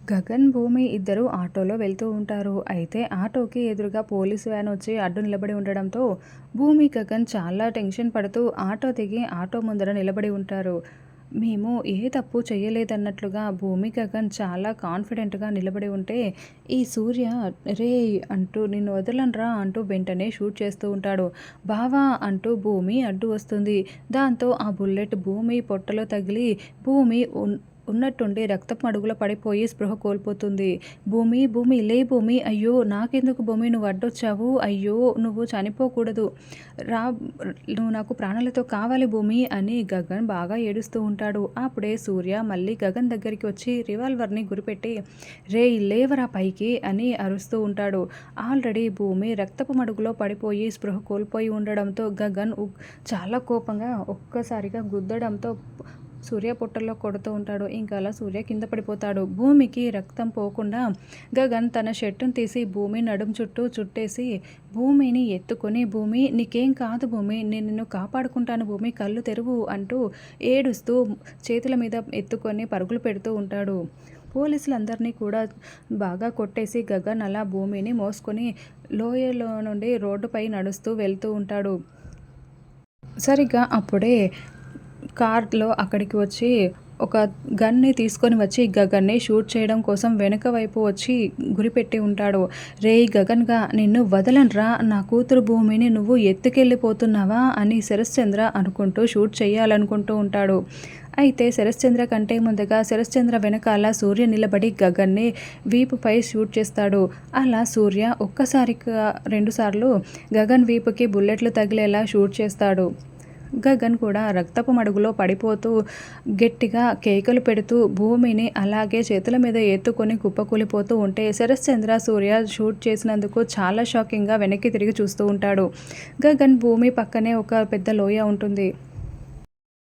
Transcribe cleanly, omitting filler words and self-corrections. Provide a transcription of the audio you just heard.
గగన్, భూమి ఇద్దరూ ఆటోలో వెళ్తూ ఉంటారు. అయితే ఆటోకి ఎదురుగా పోలీస్ వ్యాన్ వచ్చి అడ్డు నిలబడి ఉండడంతో భూమి, గగన్ చాలా టెన్షన్ పడుతూ ఆటో దిగి ఆటో ముందర నిలబడి ఉంటారు. మేము ఏ తప్పు చేయలేదన్నట్లుగా భూమి, గగన్ చాలా కాన్ఫిడెంట్‌గా నిలబడి ఉంటే, ఈ సూర్య "రేయ్! అంటూ నిన్ను వదలనురా" అంటూ వెంటనే షూట్ చేస్తూ ఉంటాడు. బావా! అంటూ భూమి అడ్డు వస్తుంది. దాంతో ఆ బుల్లెట్ భూమి పొట్టలో తగిలి భూమి ఉన్నట్టుండి రక్తపు మడుగులో పడిపోయి స్పృహ కోల్పోతుంది. "భూమి, భూమి లే భూమి, అయ్యో! నాకెందుకు భూమి నువ్వు అడ్డొచ్చావు? అయ్యో! నువ్వు చనిపోకూడదు. రా నువ్వు నాకు ప్రాణాలతో కావాలి భూమి" అని గగన్ బాగా ఏడుస్తూ ఉంటాడు. అప్పుడే సూర్య మళ్ళీ గగన్ దగ్గరికి వచ్చి రివాల్వర్‌ని గురిపెట్టి "రేయ్! లేవరా పైకి" అని అరుస్తూ ఉంటాడు. ఆల్రెడీ భూమి రక్తపు మడుగులో పడిపోయి స్పృహ కోల్పోయి ఉండడంతో గగన్ చాలా కోపంగా ఒక్కసారిగా గుద్దడంతో సూర్య పొట్టల్లో కొడుతూ ఉంటాడు. ఇంకా అలా సూర్య కింద పడిపోతాడు. భూమికి రక్తం పోకుండా గగన్ తన షర్టును తీసి భూమి నడుం చుట్టూ చుట్టేసి భూమిని ఎత్తుకొని "భూమి నీకేం కాదు భూమి, నేను నిన్ను కాపాడుకుంటాను భూమి, కళ్ళు తెరువు" అంటూ ఏడుస్తూ చేతుల మీద ఎత్తుకొని పరుగులు పెడుతూ ఉంటాడు. పోలీసులందరినీ కూడా బాగా కొట్టేసి గగన్ అలా భూమిని మోసుకొని లోయలో నుండి రోడ్డుపై నడుస్తూ వెళ్తూ ఉంటాడు. సరిగ్గా అప్పుడే కార్‌లో అక్కడికి వచ్చి ఒక గన్‌ని తీసుకొని వచ్చి గగన్‌ని షూట్ చేయడం కోసం వెనక వైపు వచ్చి గురిపెట్టి ఉంటాడు. "రేయ్ గగన్‌గా నిన్ను వదలనురా, నా కూతురు భూమిని నువ్వు ఎత్తుకెళ్ళిపోతున్నావా" అని శరశ్చంద్ర అనుకుంటూ షూట్ చేయాలనుకుంటూ ఉంటాడు. అయితే శరశ్చంద్ర కంటే ముందుగా శరశ్చంద్ర వెనకాల సూర్య నిలబడి గగన్‌ని వీపుపై షూట్ చేస్తాడు. అలా సూర్య ఒక్కసారిగా 2 సార్లు గగన్ వీపుకి బుల్లెట్లు తగిలేలా షూట్ చేస్తాడు. గగన్ కూడా రక్తపు మడుగులో పడిపోతూ గట్టిగా కేకలు పెడుతూ భూమిని అలాగే చేతుల మీద ఎత్తుకొని కుప్పకూలిపోతూ ఉంటే శరశ్చంద్ర సూర్య షూట్ చేసినందుకు చాలా షాకింగ్‌గా వెనక్కి తిరిగి చూస్తూ ఉంటాడు. గగన్ భూమి పక్కనే ఒక పెద్ద లోయ ఉంటుంది.